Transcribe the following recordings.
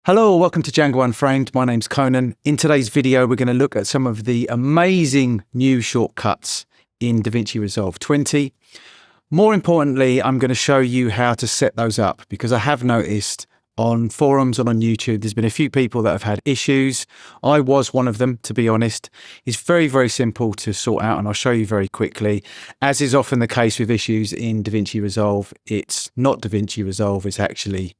Hello, welcome to Django Unframed. My name's Conan. In today's video, we're going to look at some of the amazing new shortcuts in Davinci Resolve 20. More importantly, I'm going to show you how to set those up because I have noticed on forums and on YouTube, there's been a few people that have had issues. I was one of them, to be honest. It's very, very simple to sort out, and I'll show you very quickly. As is often the case with issues in Davinci Resolve, it's not Davinci Resolve, it's actually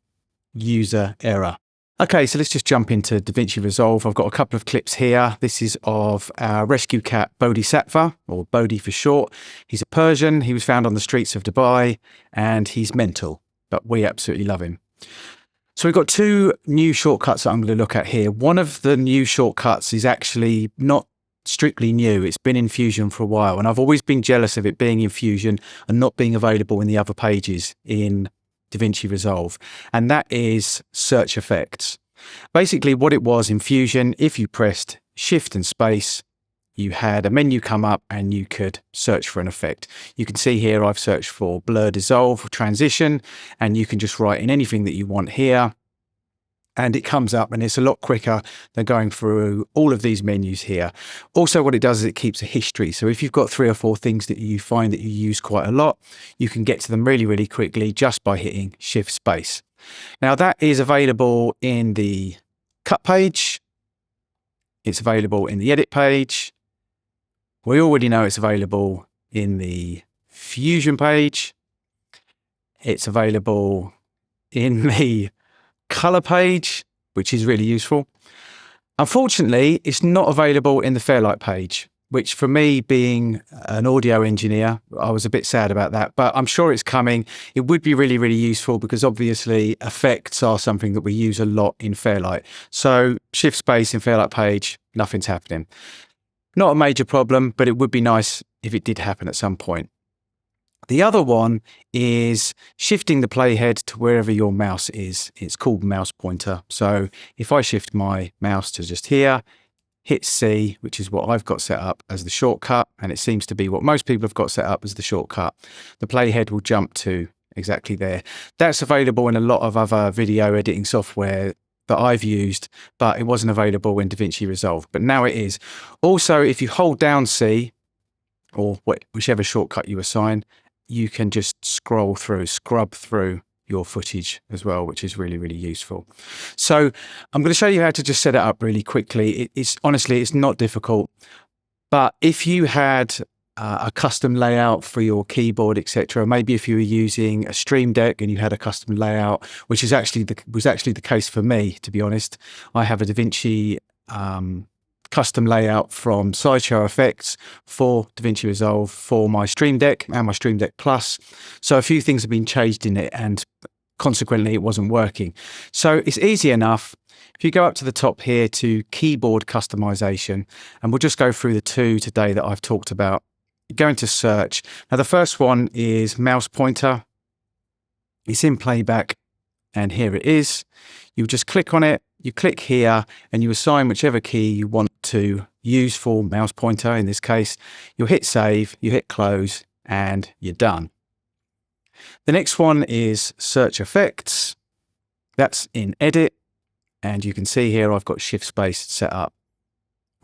user error. Okay, so let's just jump into Davinci Resolve. I've got a couple of clips here. This is of our rescue cat, Bodhisattva, or Bodhi for short. He's a Persian. He was found on the streets of Dubai, and he's mental, but we absolutely love him. So we've got two new shortcuts that I'm going to look at here. One of the new shortcuts is actually not strictly new. It's been in Fusion for a while, and I've always been jealous of it being in Fusion and not being available in the other pages in Davinci Resolve, and that is search effects. Basically what it was in Fusion, if you pressed Shift and space, you had a menu come up and you could search for an effect. You can see here I've searched for blur dissolve transition, and you can just write in anything that you want here and it comes up, and it's a lot quicker than going through all of these menus here. Also, what it does is it keeps a history. So if you've got 3 or 4 things that you find that you use quite a lot, you can get to them really, really quickly just by hitting Shift space. Now that is available in the cut page. It's available in the edit page. We already know it's available in the Fusion page. It's available in the color page, which is really useful. Unfortunately, it's not available in the Fairlight page, which for me, being an audio engineer, I was a bit sad about that, but I'm sure it's coming. It would be really, really useful because obviously effects are something that we use a lot in Fairlight. So Shift space in Fairlight page, nothing's happening. Not a major problem, but it would be nice if it did happen at some point. The other one is shifting the playhead to wherever your mouse is. It's called mouse pointer. So if I shift my mouse to just here, hit C, which is what I've got set up as the shortcut, and it seems to be what most people have got set up as the shortcut, the playhead will jump to exactly there. That's available in a lot of other video editing software that I've used, but it wasn't available in Davinci Resolve, but now it is. Also, if you hold down C, or whichever shortcut you assign, you can just scrub through your footage as well, which is really, really useful. So I'm going to show you how to just set it up really quickly. Honestly, it's not difficult, but if you had a custom layout for your keyboard, etc., maybe if you were using a Stream Deck and you had a custom layout, which was actually the case for me, to be honest. I have a Davinci custom layout from Sideshow Effects for Davinci Resolve for my Stream Deck and my Stream Deck Plus. So a few things have been changed in it, and consequently it wasn't working. So it's easy enough. If you go up to the top here to keyboard customization, and we'll just go through the 2 today that I've talked about. You're going to search. Now the first one is mouse pointer. It's in playback, and here it is. You just click on it. You click here and you assign whichever key you want to use for mouse pointer. In this case, you'll hit save, you hit close, and you're done. The next one is search effects. That's in edit, and you can see here I've got shift space set up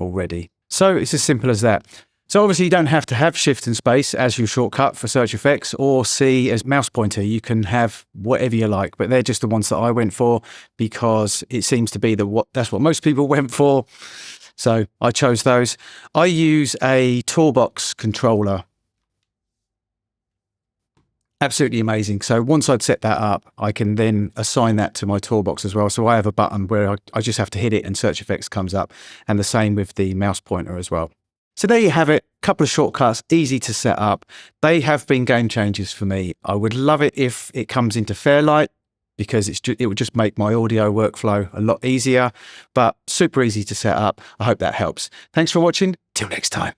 already. So it's as simple as that. So obviously you don't have to have shift and space as your shortcut for search effects, or C as mouse pointer. You can have whatever you like, but they're just the ones that I went for because it seems to be that's what most people went for. So I chose those. I use a toolbox controller. Absolutely amazing. So once I'd set that up, I can then assign that to my toolbox as well. So I have a button where I just have to hit it and search effects comes up, and the same with the mouse pointer as well. So there you have it, a couple of shortcuts, easy to set up. They have been game changers for me. I would love it if it comes into Fairlight because it would just make my audio workflow a lot easier, but super easy to set up. I hope that helps. Thanks for watching. Till next time.